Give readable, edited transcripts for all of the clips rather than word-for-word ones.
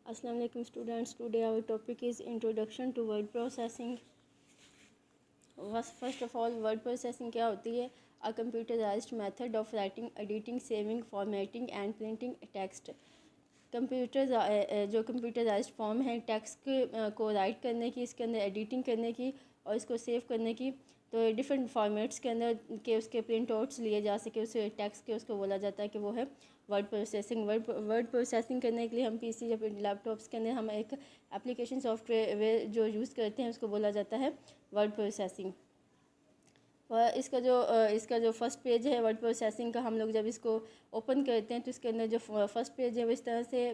Assalamu alaikum students. Today our topic is introduction to word processing. First of all, word processing क्या होती है? A computerized method of writing, editing, saving, formatting and printing text. Computer जो computerised form है text को right करने की, इसके अंदर एडिटिंग करने की और इसको सेव करने की, तो डिफरेंट फॉर्मेट्स के अंदर के उसके प्रिंट आउट्स लिए जा सके उस टेक्स्ट के, उसको बोला जाता है कि वो है वर्ड प्रोसेसिंग। वर्ड प्रोसेसिंग करने के लिए हम पीसी या लैपटॉप्स के अंदर हम एक एप्लीकेशन सॉफ्टवेयर जो यूज़ करते हैं उसको बोला जाता है वर्ड प्रोसेसिंग। और इसका जो फर्स्ट पेज है वर्ड प्रोसेसिंग का, हम लोग जब इसको ओपन करते हैं तो इसके अंदर जो फर्स्ट पेज है वो इस तरह से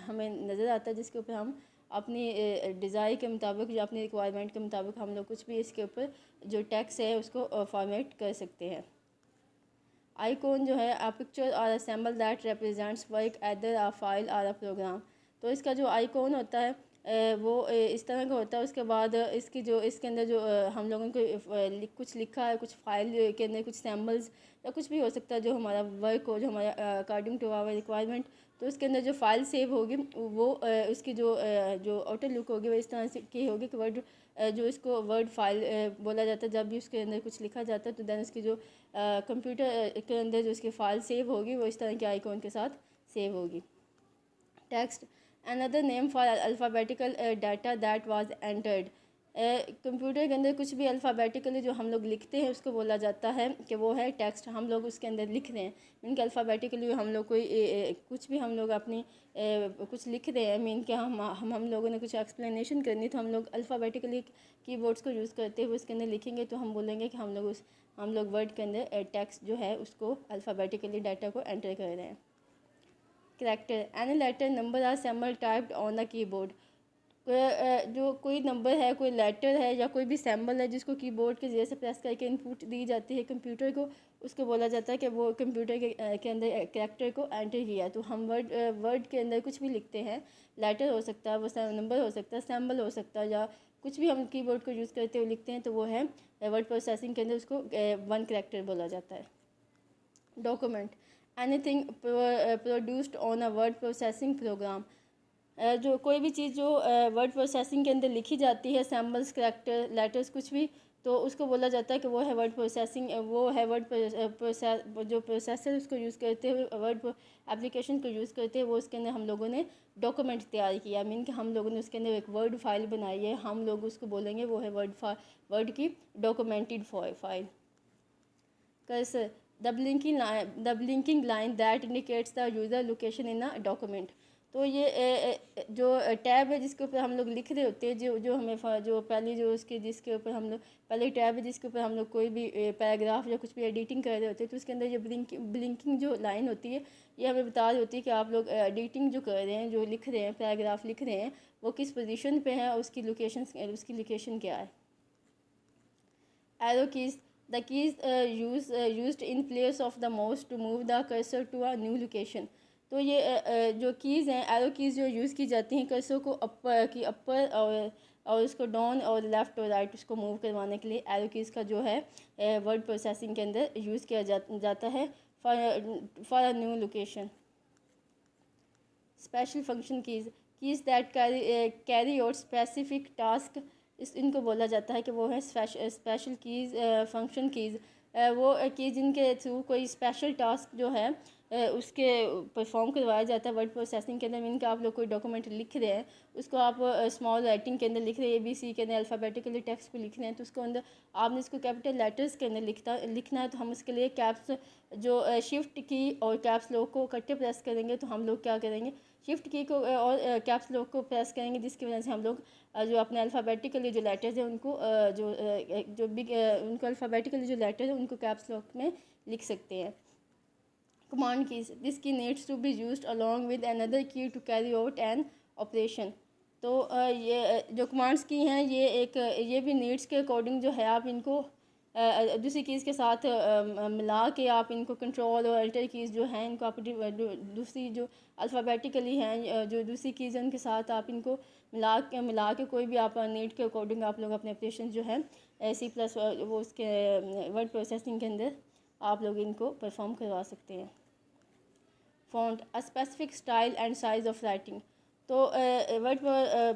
हमें नज़र आता है, जिसके ऊपर हम अपनी डिज़ाइन के मुताबिक या अपनी रिक्वायरमेंट के मुताबिक हम लोग कुछ भी इसके ऊपर जो टेक्स्ट है उसको फॉर्मेट कर सकते हैं। आइकॉन जो है a picture or a symbol that represents work either a file or a programme. तो इसका जो आइकॉन होता है वो इस तरह का होता है। उसके बाद इसके अंदर जो हम लोगों को कुछ लिखा है, कुछ फाइल के अंदर कुछ सैम्बल्स या कुछ भी हो सकता है जो हमारा वर्क हो, जो हमारा अकॉर्डिंग टू आवर रिक्वायरमेंट। तो उसके अंदर जो फाइल सेव होगी वो उसकी जो आउटर लुक होगी वो इस तरह से की होगी कि वर्ड जो इसको वर्ड फाइल बोला जाता है। जब भी उसके अंदर कुछ लिखा जाता है तो दैन उसकी जो कंप्यूटर के अंदर जो उसकी फ़ाइल सेव होगी वो इस तरह के आइकॉन के साथ सेव होगी। Text another name for alphabetical data that was entered. Computer के अंदर कुछ भी अल्फ़ाबेटिकली जो हम लोग लिखते हैं उसको बोला जाता है कि वो है टेक्स्ट। हम लोग उसके अंदर लिख रहे हैं, मीन कि अल्फ़ाबेटिकली हम लोग कोई कुछ भी हम लोग अपनी कुछ लिख रहे हैं, मीन कि हम लोगों ने कुछ एक्सप्लेनेशन करनी तो हम लोग अल्फ़ाबेटिकली कीबोर्ड्स को यूज़ करते हुए उसके अंदर लिखेंगे तो हम बोलेंगे कि हम लोग वर्ड के अंदर टेक्स्ट जो है उसको अल्फ़ाबेटिकली डाटा को एंटर कर रहे हैं। Character any letter number or symbol typed on the keyboard. जो कोई नंबर है, कोई लेटर है या कोई भी सिंबल है जिसको कीबोर्ड के ज़रिए से प्रेस करके इनपुट दी जाती है कंप्यूटर को, उसको बोला जाता है कि वो कंप्यूटर के अंदर करैक्टर को एंटर किया। तो हम वर्ड के अंदर कुछ भी लिखते हैं, लेटर हो सकता है, वो नंबर हो सकता है, सिंबल हो सकता है, या कुछ भी हम कीबोर्ड को यूज़ करते हुए लिखते हैं तो वो है वर्ड प्रोसेसिंग के अंदर उसको वन करैक्टर बोला जाता है। Document anything produced on a word processing program. जो कोई भी चीज़ जो वर्ड प्रोसेसिंग के अंदर लिखी जाती है, सैम्बल्स, करैक्टर, लेटर्स, कुछ भी, तो उसको बोला जाता है कि वो है वर्ड प्रोसेसिंग। वो है वर्ड प्रोसेस जो प्रोसेसर उसको यूज़ करते हुए वर्ड एप्लीकेशन को यूज़ करते हैं वो उसके अंदर हम लोगों ने डॉक्यूमेंट तैयार किया, मीन कि हम लोगों ने उसके अंदर एक वर्ड फाइल बनाई है, हम लोग उसको बोलेंगे वो है वर्ड की documented file. Cursor the blinking line that indicates the user location in a document. तो ये जो टैब है जिसके ऊपर हम लोग लिख रहे होते हैं, जो हमें जो पहली जो उसके जिसके ऊपर हम लोग पहले टैब है जिसके ऊपर हम लोग कोई भी पैराग्राफ या कुछ भी एडिटिंग कर रहे होते हैं तो उसके अंदर ये ब्लिंकिंग जो लाइन होती है ये हमें बता रही होती है कि आप लोग एडिटिंग जो कर रहे हैं, जो लिख रहे हैं, पैराग्राफ लिख रहे हैं, वो किस पोजीशन पे है, उसकी लोकेशन क्या है। Arrow keys the keys used in place of the mouse to move the cursor to a new location। तो ये जो कीज़ हैं, एरो कीज़ जो यूज़ की जाती हैं कर्सर को अपर और उसको डाउन और लेफ़्ट और राइट उसको मूव करवाने के लिए एरो कीज़ का जो है वर्ड प्रोसेसिंग के अंदर यूज़ किया जाता है for a new location. Special function keys that carry out specific task, इनको बोला जाता है कि वो है स्पेशल कीज़ फंक्शन कीज़। वो कीज़ जिनके थ्रू कोई स्पेशल टास्क जो है उसके परफॉर्म करवाया जाता है वर्ड प्रोसेसिंग के अंदर। मीन कि आप लोग कोई डॉक्यूमेंट लिख रहे हैं, उसको आप स्मॉल राइटिंग के अंदर लिख रहे हैं, ABC के अंदर अल्फ़ाबेटिकली टेक्स्ट को लिख रहे हैं, तो उसको अंदर आपने इसको कैपिटल लेटर्स के अंदर लिखना है। तो हम उसके लिए कैप्स जो शिफ्ट की और कैप्स लॉक को इकट्ठे प्रेस करेंगे तो हम लोग क्या करेंगे, शिफ्ट की को और कैप्स लॉक को प्रेस करेंगे, जिसकी वजह से हम लोग जो अपने अल्फ़ाबेटिकली जो लेटर्स हैं उनको उनको अल्फ़ाबेटिकली जो लेटर्स हैं उनको कैप्स लॉक में लिख सकते हैं। Command keys this key needs to be used along with another key to carry out an operation. तो ये जो कमांड्स की हैं ये भी नीड्स के अकॉर्डिंग जो है आप इनको दूसरी कीज़ के साथ मिला के आप इनको कंट्रोल और अल्टर कीज़ जो हैं इनको आप दूसरी जो अल्फ़ाबेटिकली हैं जो दूसरी कीज़ हैं उनके साथ आप इनको मिला के कोई भी आप नीड के अकॉर्डिंग आप लोग अपने ऑपरेशन जो है C+ वो उसके वर्ड प्रोसेसिंग के अंदर आप लोग इनको परफॉर्म करवा सकते हैं। Font a specific style and size of writing. तो वर्ड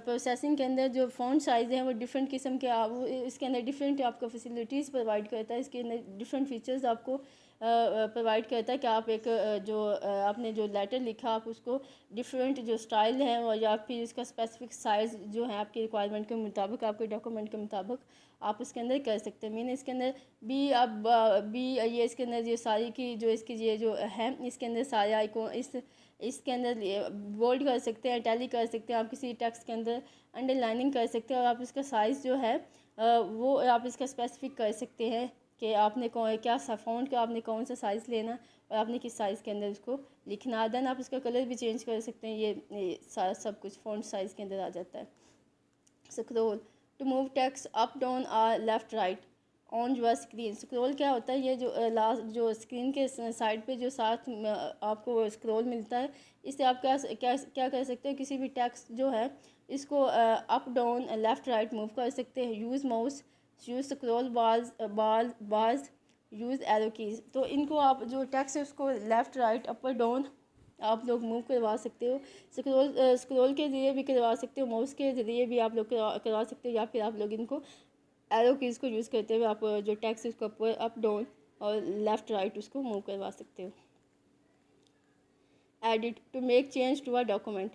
प्रोसेसिंग के अंदर जो फ़ॉन्ट साइज़ हैं वो डिफरेंट किस्म के आप इसके अंदर डिफरेंट आपको फैसिलिटीज़ प्रोवाइड करता है। इसके अंदर डिफरेंट फीचर्स आपको प्रोवाइड करता है कि आप एक आपने जो लेटर लिखा आप उसको डिफरेंट जो स्टाइल है और या फिर इसका स्पेसिफिक साइज़ जो है आपकी रिक्वायरमेंट के मुताबिक आपके डॉक्यूमेंट के मुताबिक आप उसके अंदर कर सकते हैं। मीन इसके अंदर भी आप भी ये इसके अंदर ये सारी की जो इसकी ये जो है इसके अंदर सारे आइकॉन इसके अंदर बोल्ड कर सकते हैं, टैली कर सकते हैं, आप किसी टेक्स्ट के अंदर अंडरलाइनिंग कर सकते हैं और आप इसका साइज़ जो है वो आप इसका स्पेसिफिक कर सकते हैं कि आपने क्या सा फ़ॉन्ट का आपने कौन सा साइज़ लेना और आपने किस साइज़ के अंदर उसको लिखना। देन आप इसका कलर भी चेंज कर सकते हैं। ये सारा सब कुछ फ़ॉन्ट साइज़ के अंदर आ जाता है। Scroll to move text up down और left right on your screen. Scroll क्या होता है, ये जो लास्ट जो स्क्रीन के साइड पे जो साथ आपको स्क्रॉल मिलता है, इससे आप क्या कर सकते हैं, किसी भी टेक्स्ट जो है इसको up down left right move कर सकते हैं। Use mouse, use scroll bars, use arrow keys. तो इनको आप जो टेक्स्ट है उसको लेफ़्ट राइट अपर डाउन आप लोग मूव करवा सकते हो। स्क्रॉल के ज़रिए भी करवा सकते हो, माउस के ज़रिए भी आप लोग करवा सकते हो, या फिर आप लोग इनको एरो कीज़ को यूज़ करते हुए आप जो टेक्स्ट है उसको अप डाउन और लेफ़्ट राइट उसको मूव करवा सकते हो। Edit to make change to a document.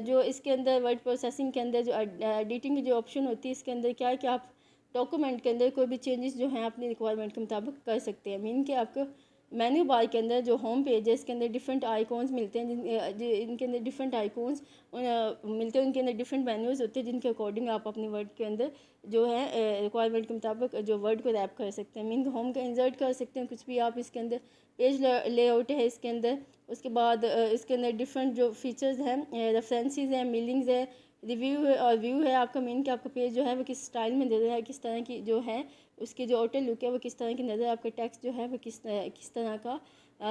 जो इसके अंदर वर्ड प्रोसेसिंग के अंदर जो एडिटिंग की जो ऑप्शन होती है इसके अंदर क्या है कि आप डॉक्यूमेंट के अंदर कोई भी चेंजेस जो हैं अपनी रिक्वायरमेंट के मुताबिक कर सकते हैं। मीन कि आपको मेन्यू बार के अंदर जो होम पेज है इसके अंदर डिफरेंट आइकॉन्स मिलते हैं, इनके अंदर डिफरेंट आइकॉन्स मिलते हैं, उनके अंदर डिफरेंट मेन्यूज़ होते हैं जिनके अकॉर्डिंग आप अपने वर्ड के अंदर जो है रिक्वायरमेंट के मुताबिक जो वर्ड को रैप कर सकते हैं। मीन होम का इंसर्ट कर सकते हैं कुछ भी आप इसके अंदर। पेज लेआउट है इसके अंदर, उसके बाद इसके अंदर डिफरेंट जो फीचर्स हैं, रेफरेंसेस हैं, मीनिंग्स है, रिव्यू है और व्यू है। आपका मीन कि आपका पेज जो है वो किस स्टाइल में नज़र है, किस तरह की जो है उसकी जो आउटर लुक है वो किस तरह की नज़र, आपका टेक्स्ट जो है वो किस तरह का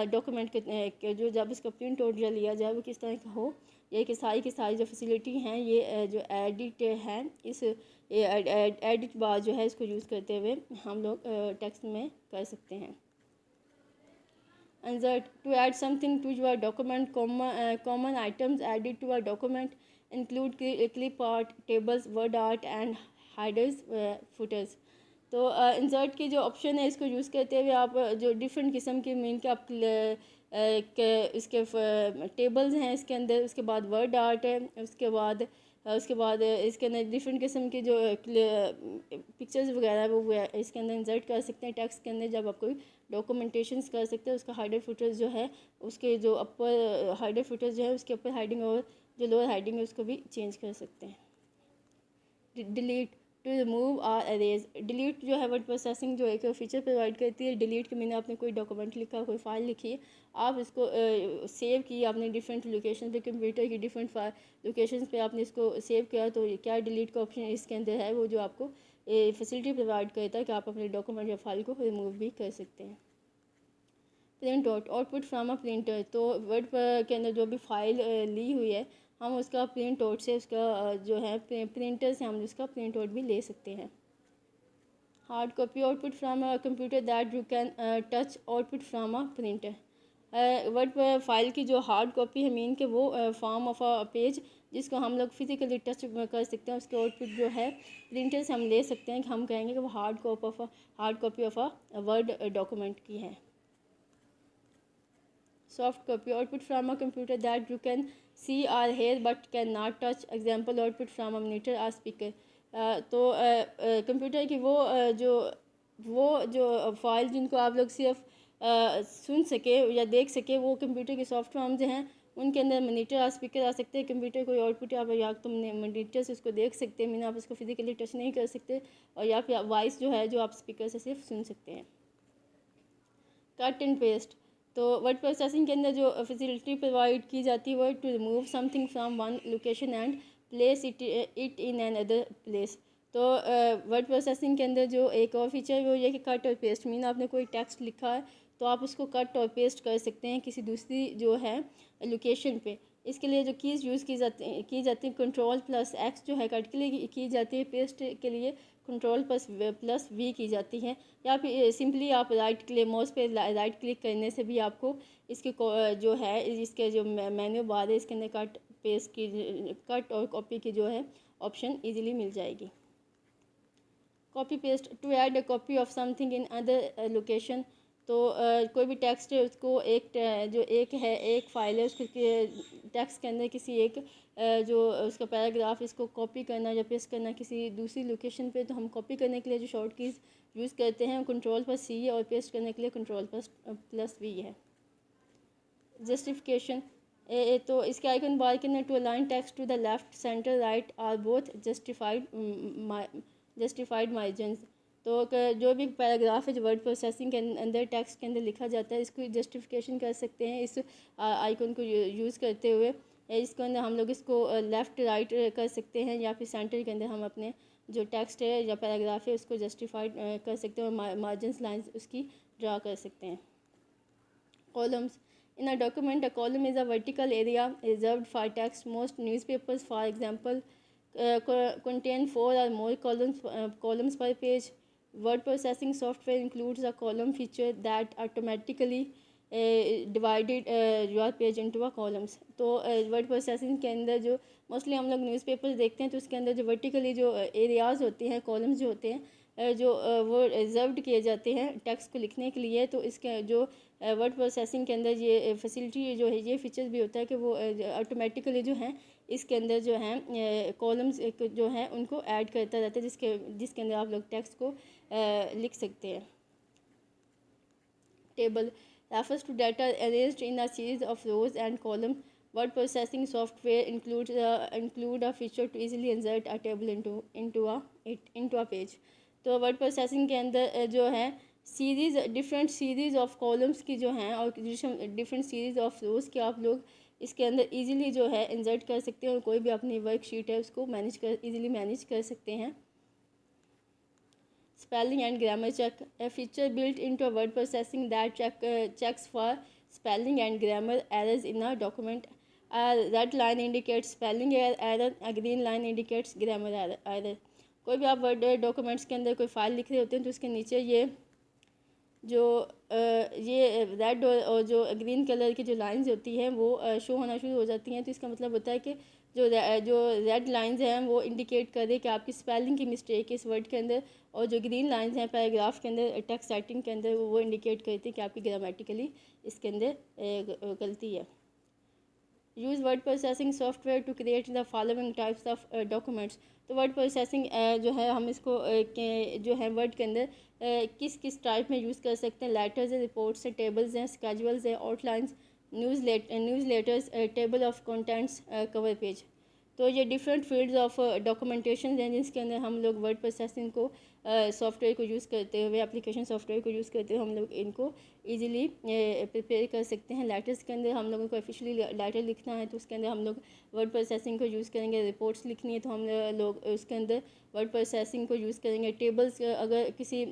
डॉक्यूमेंट के जो जब इसका प्रिंट आउट या लिया जाए वो किस तरह का हो। ये कि सारी जो फैसिलिटी हैं ये जो एडिट है इस एडिट बार जो है इसको यूज़ करते हुए हम लोग टेक्स्ट में कर सकते हैं। Insert to add something to your document. Common items added to a document include clip art, tables, word art and headers, footers. तो इंसर्ट की जो ऑप्शन है इसको यूज़ करते हुए आप जो डिफरेंट किस्म के मीन के आप इसके टेबल्स हैं इसके अंदर, उसके बाद वर्ड आर्ट है, उसके बाद इसके अंदर डिफरेंट किस्म के जो पिक्चर्स वगैरह है वो इसके अंदर इंसर्ट कर सकते हैं। टेक्स्ट के अंदर जब आप कोई डॉक्यूमेंटेशंस कर सकते हैं उसका हाइडर फुटर्स जो है उसके जो अपर हाइडर फुटर्स जो है उसके ऊपर हेडिंग और जो लोअर हेडिंग है उसको भी चेंज कर सकते हैं। डिलीट टू रिमूव और अरेज। डिलीट जो है वर्ड प्रोसेसिंग जो एक फीचर प्रोवाइड करती है। डिलीट के मैंने आपने कोई डॉक्यूमेंट लिखा, कोई फाइल लिखी है, आप इसको सेव की आपने डिफरेंट लोकेशन पे, कंप्यूटर की डिफरेंट लोकेशन पे आपने इसको सेव किया, तो क्या डिलीट का ऑप्शन इसके अंदर है वो जो आपको फैसिलिटी प्रोवाइड करता है कि आप अपने डॉक्यूमेंट या फाइल को रिमूव भी कर सकते हैं। Print output from a printer. तो वर्ड के अंदर जो भी फाइल ली हुई है हम उसका प्रिंट आउट से उसका जो है प्रिंटर से हम उसका प्रिंट आउट भी ले सकते हैं। Hard copy output from a computer that you can touch output from a printer. Word file की जो हार्ड कॉपी है मीन के वो फॉर्म ऑफ अ पेज जिसको हम लोग फिजिकली टच कर सकते हैं, उसके आउटपुट जो है प्रिंटर से हम ले सकते हैं कि हम कहेंगे कि वो hard copy of a word document की है। Soft copy output from a computer that you can see or hear but cannot touch. Example output from a monitor or speaker. तो कंप्यूटर की वो जो फाइल जिनको आप लोग सिर्फ सुन सके या देख सके वो कंप्यूटर के सॉफ्ट फॉर्म्स हैं, उनके अंदर मॉनिटर और स्पीकर आ सकते हैं। कंप्यूटर कोई आउटपुट आप या तुमने मॉनिटर से उसको देख सकते हैं, मीन आप उसको फिजिकली टच नहीं कर सकते, और या फिर वॉइस जो है जो आप स्पीकर से सिर्फ सुन सकते हैं। Cut and paste. तो वर्ड प्रोसेसिंग के अंदर जो फैसिलिटी प्रोवाइड की जाती है वो to remove something from one location and place it in another place. तो वर्ड प्रोसेसिंग के अंदर जो एक और फीचर है वो ये कि कट और पेस्ट। मीन आपने कोई टेक्स्ट लिखा है तो आप उसको कट और पेस्ट कर सकते हैं किसी दूसरी जो है लोकेशन पे। इसके लिए जो कीज़ यूज़ की जाती हैं Ctrl+X जो है कट के लिए की जाती है, पेस्ट के लिए Ctrl+V की जाती है, या फिर सिंपली आप राइट क्लिक माउस पे राइट क्लिक करने से भी आपको इसके जो है इसके जो मेन्यू बार है इसके अंदर कट पेस्ट की, कट और कॉपी की जो है ऑप्शन इजीली मिल जाएगी। Copy paste, to add a copy of something in other location. तो कोई भी टेक्स्ट है उसको एक फ़ाइल है उसको टेक्स्ट के अंदर किसी एक जो उसका पैराग्राफ इसको कॉपी करना या पेस्ट करना किसी दूसरी लोकेशन पे, तो हम कॉपी करने के लिए जो शॉर्ट कीज़ यूज़ करते हैं Ctrl+C है और पेस्ट करने के लिए Ctrl+V है। जस्टिफिकेशन, तो इसके आइकन बार के अंदर to align text to the left, centre, right or both justified margins. तो जो भी पैराग्राफ है जो वर्ड प्रोसेसिंग के अंदर टेक्स्ट के अंदर लिखा जाता है इसको जस्टिफिकेशन कर सकते हैं इस आइकन को यूज़ करते हुए। इसके अंदर हम लोग इसको लेफ़्ट राइट कर सकते हैं या फिर सेंटर के अंदर हम अपने जो टेक्स्ट है या पैराग्राफ है उसको जस्टिफाइड कर सकते हैं और मार्जिन्स लाइन्स उसकी ड्रा कर सकते हैं। Columns, in a document a column is a vertical area reserved for text. Most newspapers for example contain 4 or more columns per page. Word processing software includes a column feature that automatically divided your page into a columns. तो word processing के अंदर जो mostly हम लोग newspapers देखते हैं तो उसके अंदर जो वर्टिकली जो एरियाज़ होते हैं, कॉलम्स जो होते हैं जो वो रिजर्व्ड किए जाते हैं टेक्स्ट को लिखने के लिए, तो इसके जो वर्ड प्रोसेसिंग के अंदर ये फैसिलिटी जो है, ये फीचर भी होता है कि वो ऑटोमेटिकली जो है इसके अंदर जो है कॉलम्स जो हैं उनको ऐड करता रहता है जिसके अंदर आप लोग टेक्स्ट को लिख सकते हैं। Table refers to data arranged in a series of rows and columns. Word processing software include a feature to easily insert a table into a page. तो वर्ड प्रोसेसिंग के अंदर जो है डिफरेंट सीरीज़ ऑफ कॉलम्स की जो हैं और different series of rows के आप लोग इसके अंदर इजीली जो है इंसर्ट कर सकते हैं और कोई भी अपनी वर्कशीट है उसको इजीली मैनेज कर सकते हैं। Spelling and grammar check, a feature built into word processing that checks for spelling and grammar errors in a document. A red line indicates spelling error, a green line indicates grammar error. कोई भी आप word documents के अंदर कोई file लिख रहे होते हैं तो उसके नीचे ये रेड और जो ग्रीन कलर की जो लाइंस होती हैं वो शो होना शुरू हो जाती हैं। तो इसका मतलब होता है कि जो रेड लाइंस हैं वो इंडिकेट कर दे कि आपकी स्पेलिंग की मिस्टेक है इस वर्ड के अंदर, और जो ग्रीन लाइंस हैं पैराग्राफ के अंदर टेक्स्ट राइटिंग के अंदर वो इंडिकेट करती है कि आपकी ग्रामेटिकली इसके अंदर गलती है। Use word processing software to create the following types of documents. तो वर्ड प्रोसेसिंग जो है हम इसको जो है वर्ड के अंदर किस टाइप में यूज़ कर सकते हैं। लेटर्स है, रिपोर्ट्स है, टेबल्स हैं, स्केजुअल्स है, outlines, news letters, table of contents, cover page. तो ये डिफरेंट फील्ड्स ऑफ डॉक्यूमेंटेशन हैं जिसके अंदर हम लोग वर्ड प्रोसेसिंग को सॉफ्टवेयर को यूज़ करते हुए, एप्लीकेशन सॉफ्टवेयर को यूज़ करते हुए हम लोग इनको इजीली प्रिपेयर कर सकते हैं। लेटर्स के अंदर हम लोगों को ऑफिशियली लेटर लिखना है तो उसके अंदर हम लोग वर्ड प्रोसेसिंग को यूज़ करेंगे। रिपोर्ट्स लिखनी है तो हम लोग उसके अंदर वर्ड प्रोसेसिंग को यूज़ करेंगे। टेबल्स अगर किसी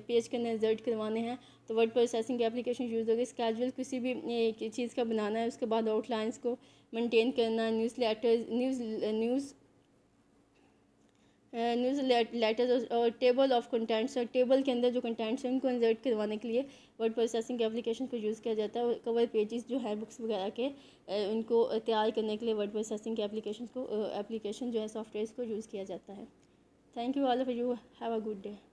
पेज के अंदर इंसर्ट करवाने हैं तो वर्ड प्रोसेसिंग की एप्लीकेशन यूज़ होगी। स्केजुअल किसी भी चीज़ का बनाना है, उसके बाद आउटलाइंस को मेंटेन करना, न्यूज़ लेटर्स और टेबल ऑफ कंटेंट्स, और टेबल के अंदर जो कंटेंट्स हैं उनको इंसर्ट करवाने के लिए वर्ड प्रोसेसिंग के एप्लीकेशन को यूज़ किया जाता है। और कवर पेजेस जो है बुक्स वगैरह के उनको तैयार करने के लिए वर्ड प्रोसेसिंग के एप्लीकेशन जो है सॉफ्टवेयर को यूज़ किया जाता है। Thank you all of you, have a good day.